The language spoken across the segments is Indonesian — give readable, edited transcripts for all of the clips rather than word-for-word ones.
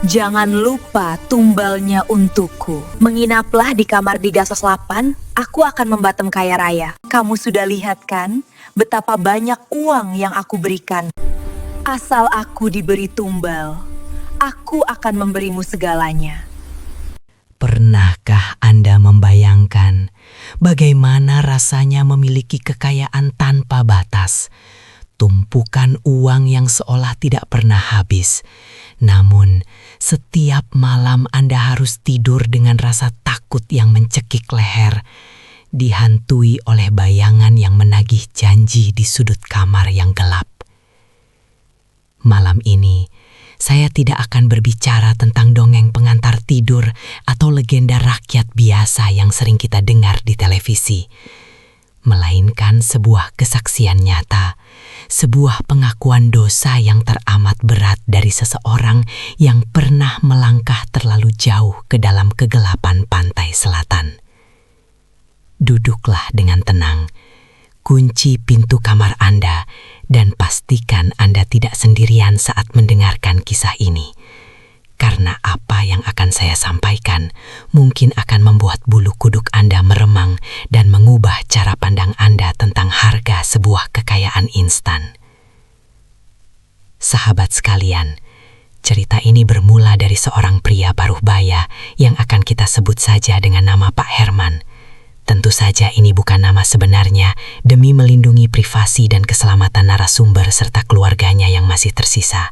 Jangan lupa tumbalnya untukku. Menginaplah di kamar di Gasos 8, aku akan membatem kaya raya. Kamu sudah lihat kan betapa banyak uang yang aku berikan. Asal aku diberi tumbal, aku akan memberimu segalanya. Pernahkah Anda membayangkan bagaimana rasanya memiliki kekayaan tanpa batas? Tumpukan uang yang seolah tidak pernah habis. Namun, setiap malam Anda harus tidur dengan rasa takut yang mencekik leher, dihantui oleh bayangan yang menagih janji di sudut kamar yang gelap. Malam ini, saya tidak akan berbicara tentang dongeng pengantar tidur atau legenda rakyat biasa yang sering kita dengar di televisi, melainkan sebuah kesaksian nyata, sebuah pengakuan dosa yang teramat berat dari seseorang yang pernah melangkah terlalu jauh ke dalam kegelapan pantai selatan. Duduklah dengan tenang, kunci pintu kamar Anda, dan pastikan Anda tidak sendirian saat mendengarkan kisah ini. Karena apa yang akan saya sampaikan mungkin akan membuat bulu kuduk Anda meremang dan mengubah cara pandang Anda tentang harga sebuah kekayaan instan. Sahabat sekalian, cerita ini bermula dari seorang pria paruh baya yang akan kita sebut saja dengan nama Pak Herman. Tentu saja ini bukan nama sebenarnya demi melindungi privasi dan keselamatan narasumber serta keluarganya yang masih tersisa.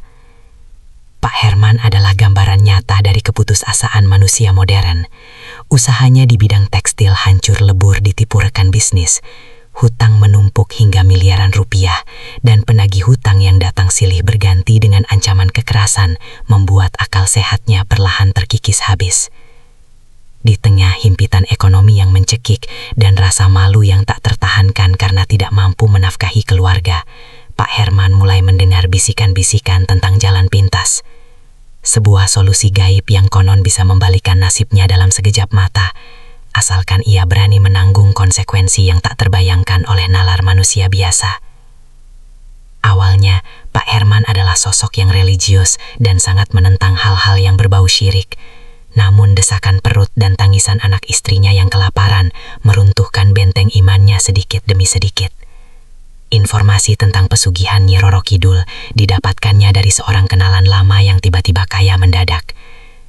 Pak Herman adalah gambaran nyata dari keputusasaan manusia modern. Usahanya di bidang tekstil hancur lebur ditipu rekan bisnis. Hutang menumpuk hingga miliaran rupiah, dan penagih hutang yang datang silih berganti dengan ancaman kekerasan membuat akal sehatnya perlahan terkikis habis. Di tengah himpitan ekonomi yang mencekik dan rasa malu yang tak tertahankan karena tidak mampu menafkahi keluarga, Pak Herman mulai mendengar bisikan-bisikan tentang jalan pintas. Sebuah solusi gaib yang konon bisa membalikkan nasibnya dalam sekejap mata, asalkan ia berani menanggung konsekuensi yang tak terbayangkan oleh nalar manusia biasa. Awalnya, Pak Herman adalah sosok yang religius dan sangat menentang hal-hal yang berbau syirik. Namun desakan perut dan tangisan anak istrinya yang kelaparan meruntuhkan benteng imannya sedikit demi sedikit. Informasi tentang pesugihan Nyi Roro Kidul didapatkannya dari seorang kenalan lama yang tiba-tiba kaya mendadak.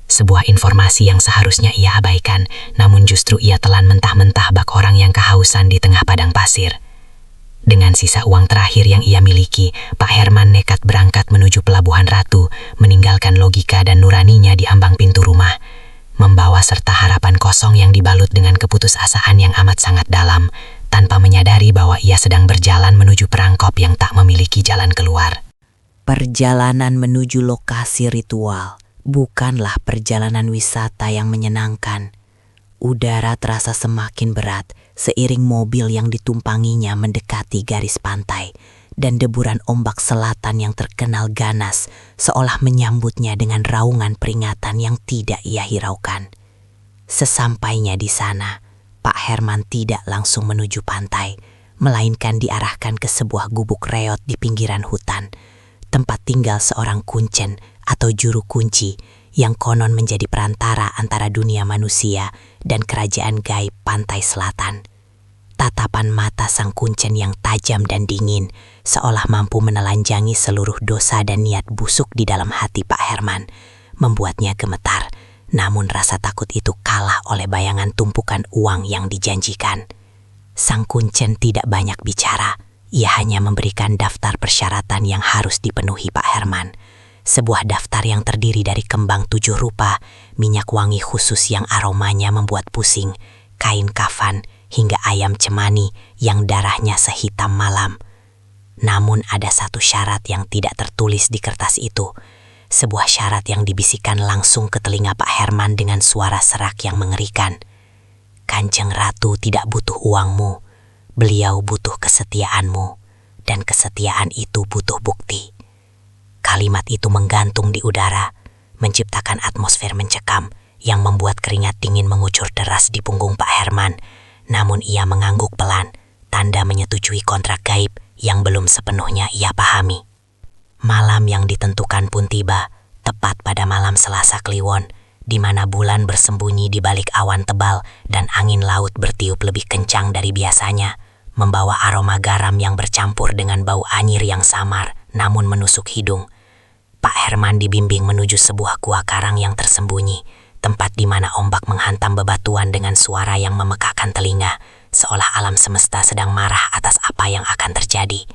Sebuah informasi yang seharusnya ia abaikan, namun justru ia telan mentah-mentah bak orang yang kehausan di tengah padang pasir. Dengan sisa uang terakhir yang ia miliki, Pak Herman nekat berangkat menuju Pelabuhan Ratu, meninggalkan logika dan nuraninya di ambang pintu rumah, membawa serta harapan kosong yang dibalut dengan keputusasaan yang amat sangat dalam, tanpa menyadari bahwa ia sedang berjalan menuju perangkap yang tak memiliki jalan keluar. Perjalanan menuju lokasi ritual bukanlah perjalanan wisata yang menyenangkan. Udara terasa semakin berat seiring mobil yang ditumpanginya mendekati garis pantai, dan deburan ombak selatan yang terkenal ganas seolah menyambutnya dengan raungan peringatan yang tidak ia hiraukan. Sesampainya di sana, Pak Herman tidak langsung menuju pantai, melainkan diarahkan ke sebuah gubuk reot di pinggiran hutan, tempat tinggal seorang kuncen atau juru kunci yang konon menjadi perantara antara dunia manusia dan kerajaan gaib pantai selatan. Tatapan mata sang kuncen yang tajam dan dingin seolah mampu menelanjangi seluruh dosa dan niat busuk di dalam hati Pak Herman, membuatnya gemetar. Namun rasa takut itu kalah oleh bayangan tumpukan uang yang dijanjikan. Sang kuncen tidak banyak bicara. Ia hanya memberikan daftar persyaratan yang harus dipenuhi Pak Herman. Sebuah daftar yang terdiri dari kembang 7 rupa, minyak wangi khusus yang aromanya membuat pusing, kain kafan, hingga ayam cemani yang darahnya sehitam malam. Namun ada satu syarat yang tidak tertulis di kertas itu. Sebuah syarat yang dibisikkan langsung ke telinga Pak Herman dengan suara serak yang mengerikan. Kanjeng Ratu tidak butuh uangmu, beliau butuh kesetiaanmu, dan kesetiaan itu butuh bukti. Kalimat itu menggantung di udara, menciptakan atmosfer mencekam yang membuat keringat dingin mengucur deras di punggung Pak Herman. Namun ia mengangguk pelan, tanda menyetujui kontrak gaib yang belum sepenuhnya ia pahami. Malam yang ditentukan pun tiba, Tepat pada malam Selasa Kliwon, di mana bulan bersembunyi di balik awan tebal dan angin laut bertiup lebih kencang dari biasanya, membawa aroma garam yang bercampur dengan bau anyir yang samar namun menusuk hidung. Pak Herman dibimbing menuju sebuah gua karang yang tersembunyi, tempat di mana ombak menghantam bebatuan dengan suara yang memekakkan telinga, seolah alam semesta sedang marah atas apa yang akan terjadi.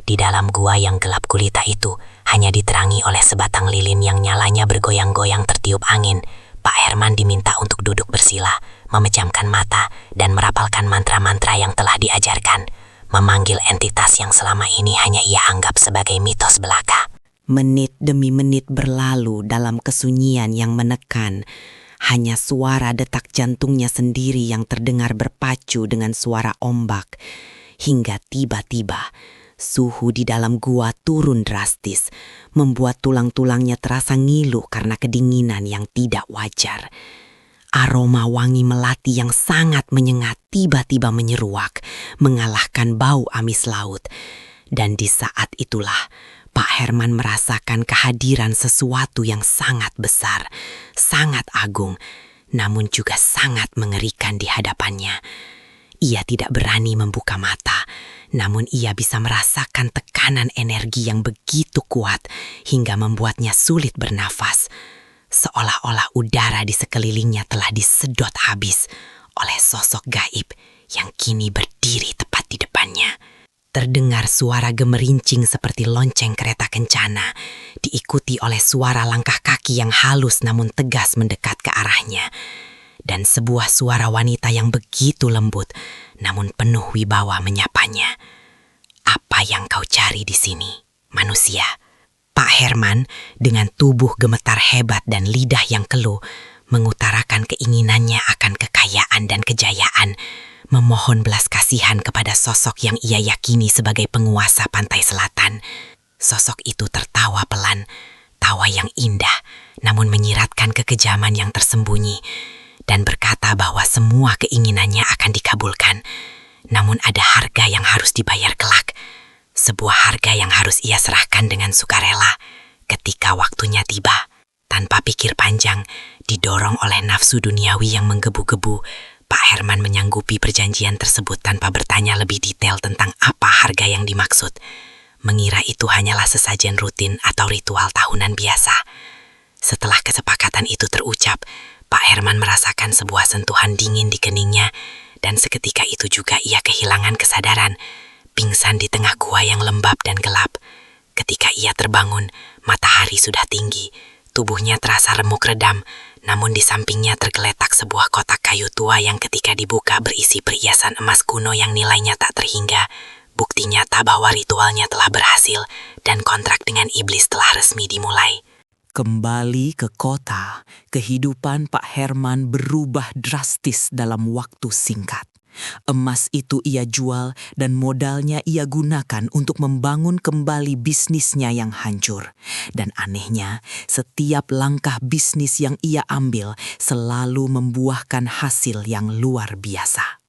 Di dalam gua yang gelap gulita itu, hanya diterangi oleh sebatang lilin yang nyalanya bergoyang-goyang tertiup angin. Pak Herman diminta untuk duduk bersila, memejamkan mata, dan merapalkan mantra-mantra yang telah diajarkan, memanggil entitas yang selama ini hanya ia anggap sebagai mitos belaka. Menit demi menit berlalu dalam kesunyian yang menekan. Hanya suara detak jantungnya sendiri yang terdengar berpacu dengan suara ombak. Hingga tiba-tiba, suhu di dalam gua turun drastis, membuat tulang-tulangnya terasa ngilu karena kedinginan yang tidak wajar. Aroma wangi melati yang sangat menyengat tiba-tiba menyeruak, mengalahkan bau amis laut. Dan di saat itulah, Pak Herman merasakan kehadiran sesuatu yang sangat besar, sangat agung, namun juga sangat mengerikan di hadapannya. Ia tidak berani membuka mata, namun ia bisa merasakan tekanan energi yang begitu kuat hingga membuatnya sulit bernafas. Seolah-olah udara di sekelilingnya telah disedot habis oleh sosok gaib yang kini berdiri tepat di depannya. Terdengar suara gemerincing seperti lonceng kereta kencana, diikuti oleh suara langkah kaki yang halus namun tegas mendekat ke arahnya. Dan sebuah suara wanita yang begitu lembut, namun penuh wibawa menyapanya. "Apa yang kau cari di sini, manusia?" Pak Herman dengan tubuh gemetar hebat dan lidah yang keluh, mengutarakan keinginannya akan kekayaan dan kejayaan, memohon belas kasihan kepada sosok yang ia yakini sebagai penguasa pantai selatan. Sosok itu tertawa pelan, tawa yang indah, namun menyiratkan kekejaman yang tersembunyi, dan berkata bahwa semua keinginannya akan dikabulkan. Namun ada harga yang harus dibayar kelak, sebuah harga yang harus ia serahkan dengan sukarela ketika waktunya tiba. Tanpa pikir panjang, didorong oleh nafsu duniawi yang menggebu-gebu, Pak Herman menyanggupi perjanjian tersebut tanpa bertanya lebih detail tentang apa harga yang dimaksud. Mengira itu hanyalah sesajen rutin atau ritual tahunan biasa. Setelah kesepakatan itu terucap, Pak Herman merasakan sebuah sentuhan dingin di keningnya, dan seketika itu juga ia kehilangan kesadaran, pingsan di tengah gua yang lembab dan gelap. Ketika ia terbangun, matahari sudah tinggi, tubuhnya terasa remuk redam, namun di sampingnya tergeletak sebuah kotak kayu tua yang ketika dibuka berisi perhiasan emas kuno yang nilainya tak terhingga. Bukti nyata bahwa ritualnya telah berhasil dan kontrak dengan iblis telah resmi dimulai. Kembali ke kota, kehidupan Pak Herman berubah drastis dalam waktu singkat. Emas itu ia jual dan modalnya ia gunakan untuk membangun kembali bisnisnya yang hancur. Dan anehnya, setiap langkah bisnis yang ia ambil selalu membuahkan hasil yang luar biasa.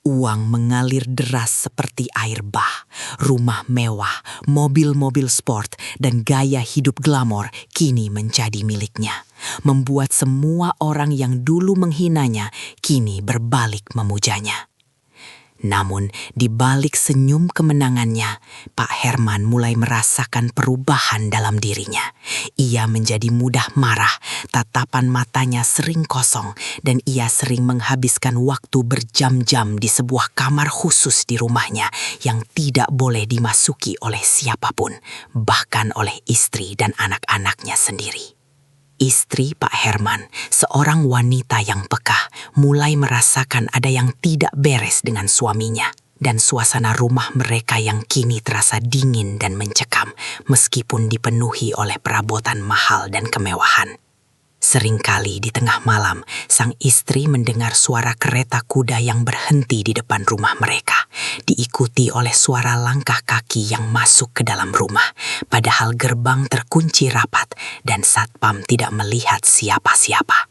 Uang mengalir deras seperti air bah. Rumah mewah, mobil-mobil sport, dan gaya hidup glamor kini menjadi miliknya. Membuat semua orang yang dulu menghinanya kini berbalik memujanya. Namun, di balik senyum kemenangannya, Pak Herman mulai merasakan perubahan dalam dirinya. Ia menjadi mudah marah, tatapan matanya sering kosong, dan ia sering menghabiskan waktu berjam-jam di sebuah kamar khusus di rumahnya yang tidak boleh dimasuki oleh siapapun, bahkan oleh istri dan anak-anaknya sendiri. Istri Pak Herman, seorang wanita yang peka, mulai merasakan ada yang tidak beres dengan suaminya. Dan suasana rumah mereka yang kini terasa dingin dan mencekam, meskipun dipenuhi oleh perabotan mahal dan kemewahan. Seringkali di tengah malam, sang istri mendengar suara kereta kuda yang berhenti di depan rumah mereka, diikuti oleh suara langkah kaki yang masuk ke dalam rumah, padahal gerbang terkunci rapat dan satpam tidak melihat siapa-siapa.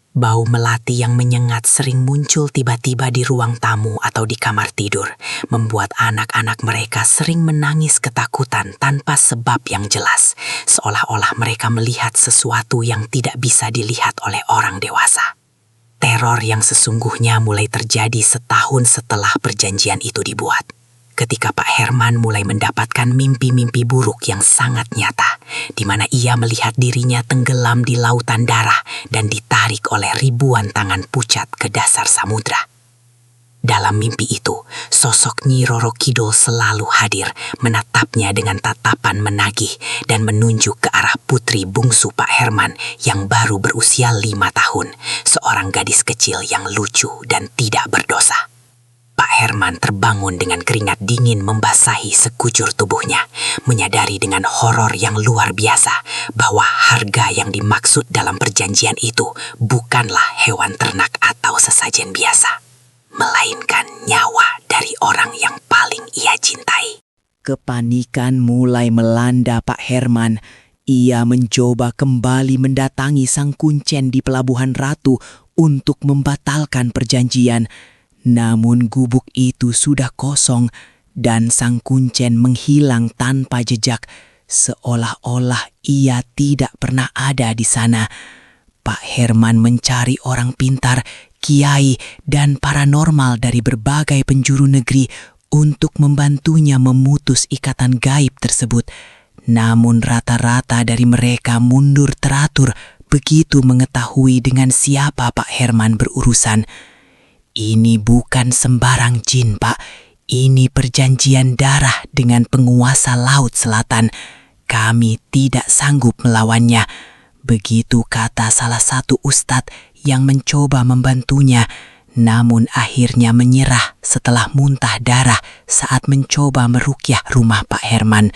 Bau melati yang menyengat sering muncul tiba-tiba di ruang tamu atau di kamar tidur, membuat anak-anak mereka sering menangis ketakutan tanpa sebab yang jelas, seolah-olah mereka melihat sesuatu yang tidak bisa dilihat oleh orang dewasa. Teror yang sesungguhnya mulai terjadi setahun setelah perjanjian itu dibuat. Ketika Pak Herman mulai mendapatkan mimpi-mimpi buruk yang sangat nyata, di mana ia melihat dirinya tenggelam di lautan darah dan ditarik oleh ribuan tangan pucat ke dasar samudra. Dalam mimpi itu, sosok Nyi Roro Kidul selalu hadir, menatapnya dengan tatapan menagih dan menunjuk ke arah putri bungsu Pak Herman yang baru berusia 5 tahun, seorang gadis kecil yang lucu dan tidak berdosa. Pak Herman terbangun dengan keringat dingin membasahi sekujur tubuhnya, menyadari dengan horor yang luar biasa bahwa harga yang dimaksud dalam perjanjian itu bukanlah hewan ternak atau sesajen biasa, melainkan nyawa dari orang yang paling ia cintai. Kepanikan mulai melanda Pak Herman. Ia mencoba kembali mendatangi Sang Kuncen di Pelabuhan Ratu untuk membatalkan perjanjian. Namun gubuk itu sudah kosong dan Sang Kuncen menghilang tanpa jejak, seolah-olah ia tidak pernah ada di sana. Pak Herman mencari orang pintar, kiai, dan paranormal dari berbagai penjuru negeri untuk membantunya memutus ikatan gaib tersebut. Namun rata-rata dari mereka mundur teratur begitu mengetahui dengan siapa Pak Herman berurusan. Ini bukan sembarang jin, Pak. Ini perjanjian darah dengan penguasa Laut Selatan. Kami tidak sanggup melawannya. Begitu kata salah satu ustadz yang mencoba membantunya, namun akhirnya menyerah setelah muntah darah saat mencoba merukyah rumah Pak Herman.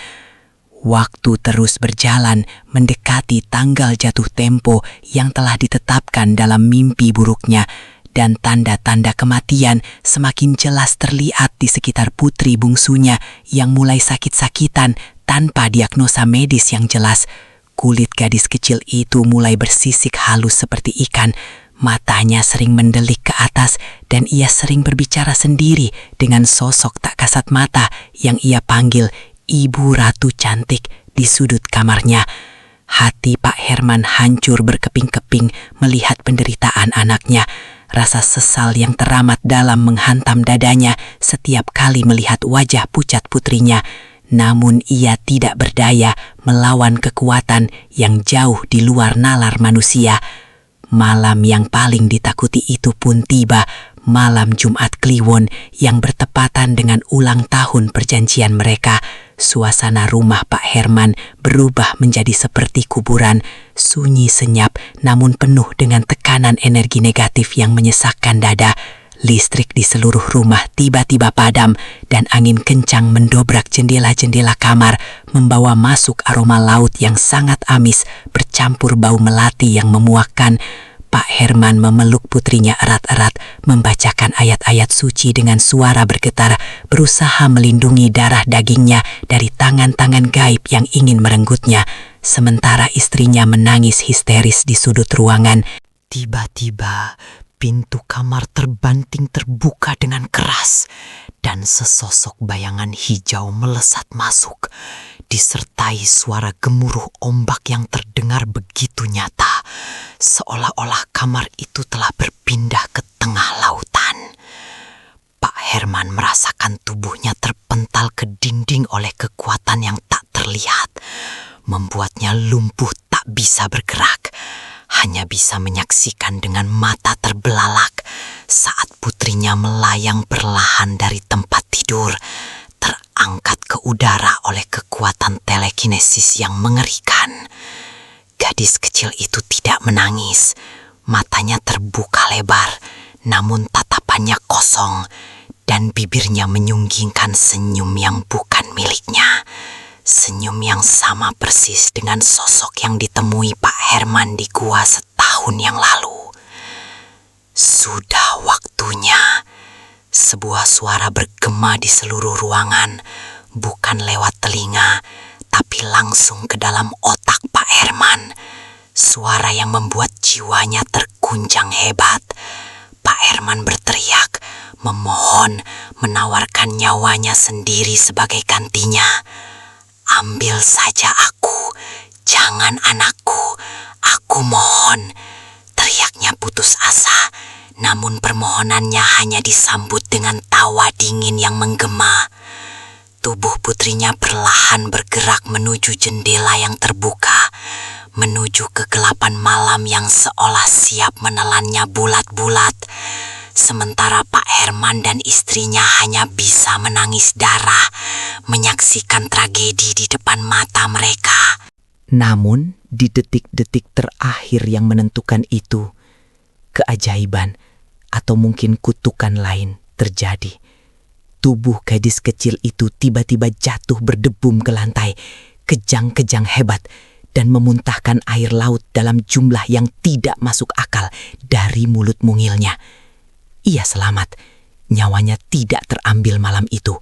Waktu terus berjalan mendekati tanggal jatuh tempo yang telah ditetapkan dalam mimpi buruknya, dan tanda-tanda kematian semakin jelas terlihat di sekitar putri bungsunya yang mulai sakit-sakitan tanpa diagnosa medis yang jelas. Kulit gadis kecil itu mulai bersisik halus seperti ikan, matanya sering mendelik ke atas dan ia sering berbicara sendiri dengan sosok tak kasat mata yang ia panggil Ibu Ratu Cantik di sudut kamarnya. Hati Pak Herman hancur berkeping-keping melihat penderitaan anaknya. Rasa sesal yang teramat dalam menghantam dadanya setiap kali melihat wajah pucat putrinya. Namun ia tidak berdaya melawan kekuatan yang jauh di luar nalar manusia. Malam yang paling ditakuti itu pun tiba, malam Jumat Kliwon yang bertepatan dengan ulang tahun perjanjian mereka. Suasana rumah Pak Herman berubah menjadi seperti kuburan, sunyi senyap namun penuh dengan tekanan energi negatif yang menyesakkan dada. Listrik di seluruh rumah tiba-tiba padam dan angin kencang mendobrak jendela-jendela kamar, membawa masuk aroma laut yang sangat amis bercampur bau melati yang memuakkan. Pak Herman memeluk putrinya erat-erat, membacakan ayat-ayat suci dengan suara bergetar, berusaha melindungi darah dagingnya dari tangan-tangan gaib yang ingin merenggutnya. Sementara istrinya menangis histeris di sudut ruangan. Tiba-tiba pintu kamar terbanting terbuka dengan keras dan sesosok bayangan hijau melesat masuk, disertai suara gemuruh ombak yang terdengar begitu nyata, seolah-olah kamar itu telah berpindah ke tengah lautan. Pak Herman merasakan tubuhnya terpental ke dinding oleh kekuatan yang tak terlihat, membuatnya lumpuh tak bisa bergerak. Hanya bisa menyaksikan dengan mata terbelalak saat putrinya melayang perlahan dari tempat tidur, terangkat ke udara oleh kekuatan telekinesis yang mengerikan. Gadis kecil itu tidak menangis, matanya terbuka lebar, namun tatapannya kosong, dan bibirnya menyunggingkan senyum yang bukan miliknya. Senyum yang sama persis dengan sosok yang ditemui Pak Herman di gua setahun yang lalu. Sudah waktunya. Sebuah suara bergema di seluruh ruangan, bukan lewat telinga, tapi langsung ke dalam otak Pak Herman. suara yang membuat jiwanya terguncang hebat. Pak Herman berteriak, memohon, menawarkan nyawanya sendiri sebagai gantinya. "Ambil saja aku, jangan anakku, aku mohon." Teriaknya putus asa, namun permohonannya hanya disambut dengan tawa dingin yang menggema. Tubuh putrinya perlahan bergerak menuju jendela yang terbuka, menuju kegelapan malam yang seolah siap menelannya bulat-bulat. Sementara Pak Herman dan istrinya hanya bisa menangis darah, menyaksikan tragedi di depan mata mereka. Namun, di detik-detik terakhir yang menentukan itu, keajaiban atau mungkin kutukan lain terjadi. Tubuh gadis kecil itu tiba-tiba jatuh berdebum ke lantai, kejang-kejang hebat, dan memuntahkan air laut dalam jumlah yang tidak masuk akal dari mulut mungilnya. Ia selamat, nyawanya tidak terambil malam itu.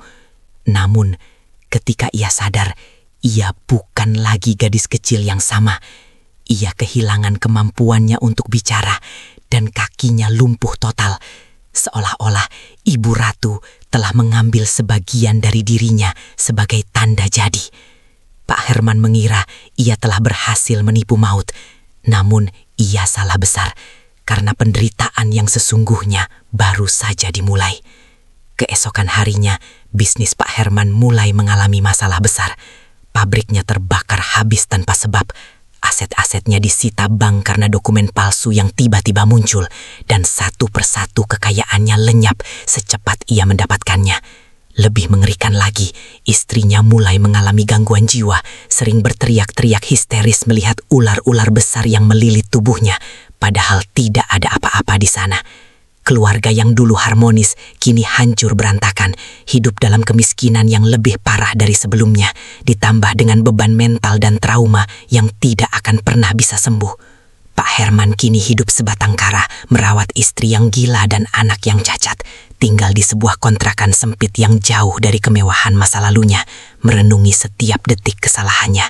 Namun, ketika ia sadar, ia bukan lagi gadis kecil yang sama. Ia kehilangan kemampuannya untuk bicara, dan kakinya lumpuh total, seolah-olah Ibu Ratu telah mengambil sebagian dari dirinya sebagai tanda jadi. Pak Herman mengira ia telah berhasil menipu maut, namun ia salah besar karena penderitaan yang sesungguhnya baru saja dimulai. Keesokan harinya, bisnis Pak Herman mulai mengalami masalah besar. Pabriknya terbakar habis tanpa sebab. Aset-asetnya disita bank karena dokumen palsu yang tiba-tiba muncul, dan satu persatu kekayaannya lenyap secepat ia mendapatkannya. Lebih mengerikan lagi, istrinya mulai mengalami gangguan jiwa, sering berteriak-teriak histeris melihat ular-ular besar yang melilit tubuhnya, padahal tidak ada apa-apa di sana. Keluarga yang dulu harmonis kini hancur berantakan, hidup dalam kemiskinan yang lebih parah dari sebelumnya, ditambah dengan beban mental dan trauma yang tidak akan pernah bisa sembuh. Pak Herman kini hidup sebatang kara, merawat istri yang gila dan anak yang cacat, tinggal di sebuah kontrakan sempit yang jauh dari kemewahan masa lalunya, merenungi setiap detik kesalahannya.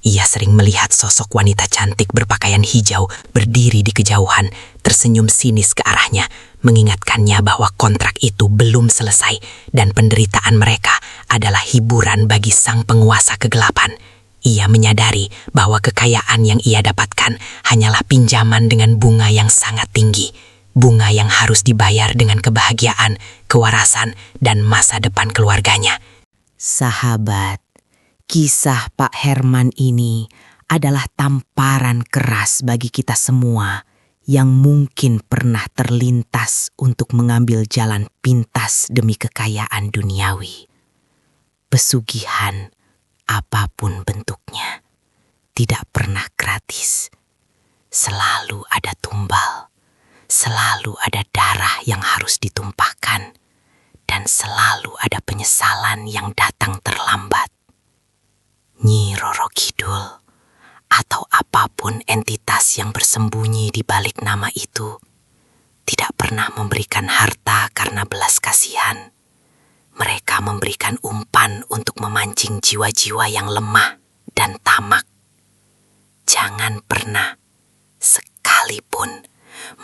Ia sering melihat sosok wanita cantik berpakaian hijau berdiri di kejauhan, tersenyum sinis ke arahnya, mengingatkannya bahwa kontrak itu belum selesai dan penderitaan mereka adalah hiburan bagi sang penguasa kegelapan. Ia menyadari bahwa kekayaan yang ia dapatkan hanyalah pinjaman dengan bunga yang sangat tinggi, bunga yang harus dibayar dengan kebahagiaan, kewarasan, dan masa depan keluarganya. Sahabat, kisah Pak Herman ini adalah tamparan keras bagi kita semua yang mungkin pernah terlintas untuk mengambil jalan pintas demi kekayaan duniawi. Pesugihan, apapun bentuknya, tidak pernah gratis. Selalu ada tumbal, selalu ada darah yang harus ditumpahkan, dan selalu ada penyesalan yang datang terlambat. Nyi Roro Kidul atau apapun entitas yang bersembunyi di balik nama itu tidak pernah memberikan harta karena belas kasihan. Mereka memberikan umpan untuk memancing jiwa-jiwa yang lemah dan tamak. Jangan pernah, sekalipun,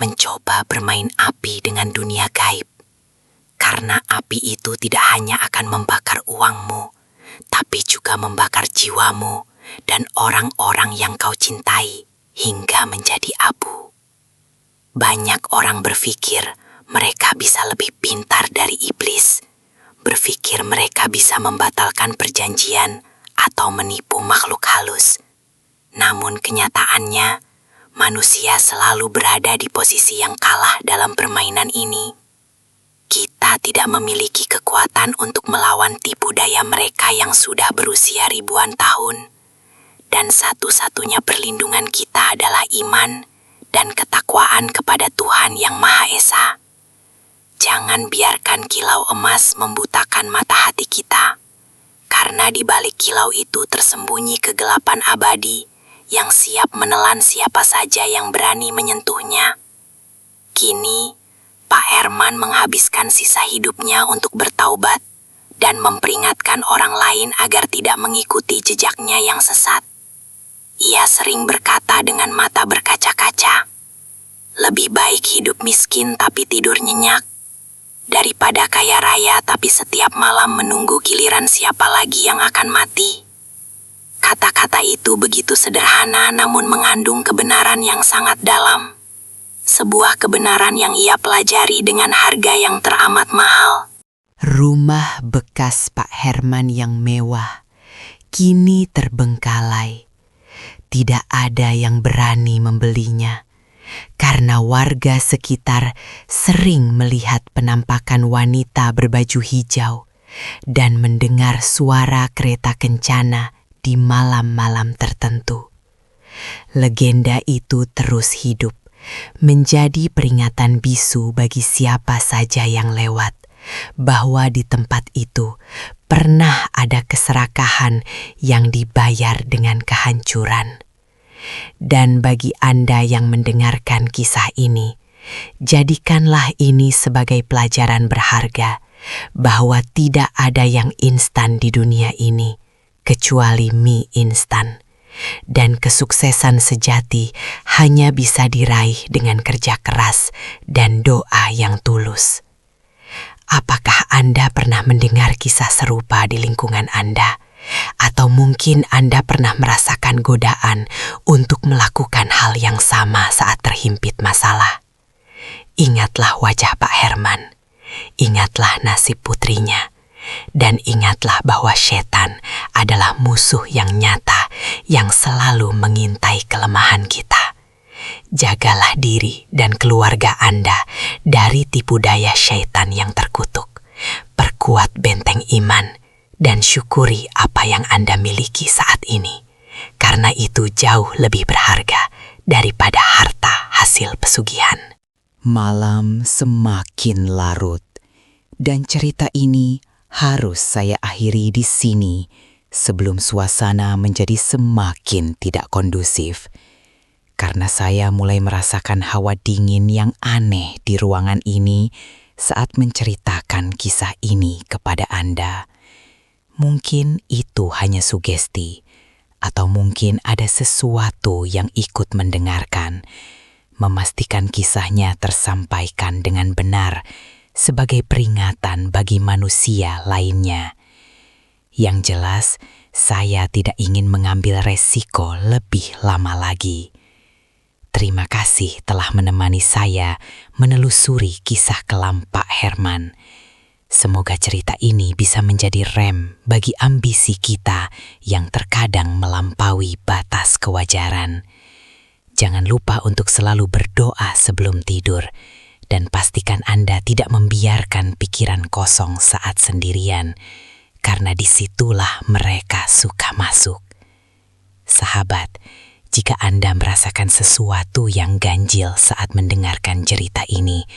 mencoba bermain api dengan dunia gaib. Karena api itu tidak hanya akan membakar uangmu, tapi juga membakar jiwamu dan orang-orang yang kau cintai hingga menjadi abu. Banyak orang berpikir mereka bisa lebih pintar dari iblis, berpikir mereka bisa membatalkan perjanjian atau menipu makhluk halus. Namun kenyataannya, manusia selalu berada di posisi yang kalah dalam permainan ini. Kita tidak memiliki kekuatan untuk melawan tipu daya mereka yang sudah berusia ribuan tahun. Dan satu-satunya perlindungan kita adalah iman dan ketakwaan kepada Tuhan Yang Maha Esa. Jangan biarkan kilau emas membutakan mata hati kita, karena di balik kilau itu tersembunyi kegelapan abadi yang siap menelan siapa saja yang berani menyentuhnya. Kini, Pak Herman menghabiskan sisa hidupnya untuk bertaubat dan memperingatkan orang lain agar tidak mengikuti jejaknya yang sesat. Ia sering berkata dengan mata berkaca-kaca, "Lebih baik hidup miskin tapi tidur nyenyak, daripada kaya raya tapi setiap malam menunggu giliran siapa lagi yang akan mati." Kata-kata itu begitu sederhana namun mengandung kebenaran yang sangat dalam. Sebuah kebenaran yang ia pelajari dengan harga yang teramat mahal. Rumah bekas Pak Herman yang mewah kini terbengkalai. Tidak ada yang berani membelinya karena warga sekitar sering melihat penampakan wanita berbaju hijau dan mendengar suara kereta kencana di malam-malam tertentu. Legenda itu terus hidup, menjadi peringatan bisu bagi siapa saja yang lewat, bahwa di tempat itu pernah ada keserakahan yang dibayar dengan kehancuran. Dan bagi Anda yang mendengarkan kisah ini, jadikanlah ini sebagai pelajaran berharga bahwa tidak ada yang instan di dunia ini kecuali mie instan. Dan kesuksesan sejati hanya bisa diraih dengan kerja keras dan doa yang tulus. Apakah Anda pernah mendengar kisah serupa di lingkungan Anda? Atau mungkin Anda pernah merasakan godaan untuk melakukan hal yang sama saat terhimpit masalah? Ingatlah wajah Pak Herman, ingatlah nasib putrinya, dan ingatlah bahwa setan adalah musuh yang nyata yang selalu mengintai kelemahan kita. Jagalah diri dan keluarga Anda dari tipu daya syaitan yang terkutuk. Perkuat benteng iman dan syukuri apa yang Anda miliki saat ini, karena itu jauh lebih berharga daripada harta hasil pesugihan. Malam semakin larut, dan cerita ini harus saya akhiri di sini sebelum suasana menjadi semakin tidak kondusif. Karena saya mulai merasakan hawa dingin yang aneh di ruangan ini saat menceritakan kisah ini kepada Anda. Mungkin itu hanya sugesti, atau mungkin ada sesuatu yang ikut mendengarkan, memastikan kisahnya tersampaikan dengan benar sebagai peringatan bagi manusia lainnya. Yang jelas, saya tidak ingin mengambil resiko lebih lama lagi. Terima kasih telah menemani saya menelusuri kisah kelam Pak Herman. Semoga cerita ini bisa menjadi rem bagi ambisi kita yang terkadang melampaui batas kewajaran. Jangan lupa untuk selalu berdoa sebelum tidur, dan pastikan Anda tidak membiarkan pikiran kosong saat sendirian, karena disitulah mereka suka masuk. Sahabat, jika Anda merasakan sesuatu yang ganjil saat mendengarkan cerita ini,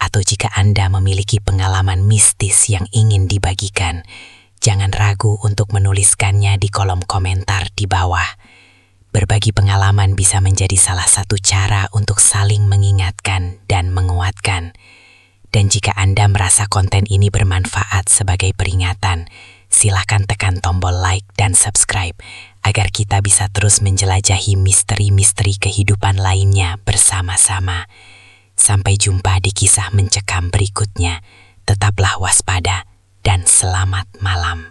atau jika Anda memiliki pengalaman mistis yang ingin dibagikan, jangan ragu untuk menuliskannya di kolom komentar di bawah. Berbagi pengalaman bisa menjadi salah satu cara untuk saling mengingatkan dan menguatkan. Dan jika Anda merasa konten ini bermanfaat sebagai peringatan, silakan tekan tombol like dan subscribe agar kita bisa terus menjelajahi misteri-misteri kehidupan lainnya bersama-sama. Sampai jumpa di kisah mencekam berikutnya. Tetaplah waspada dan selamat malam.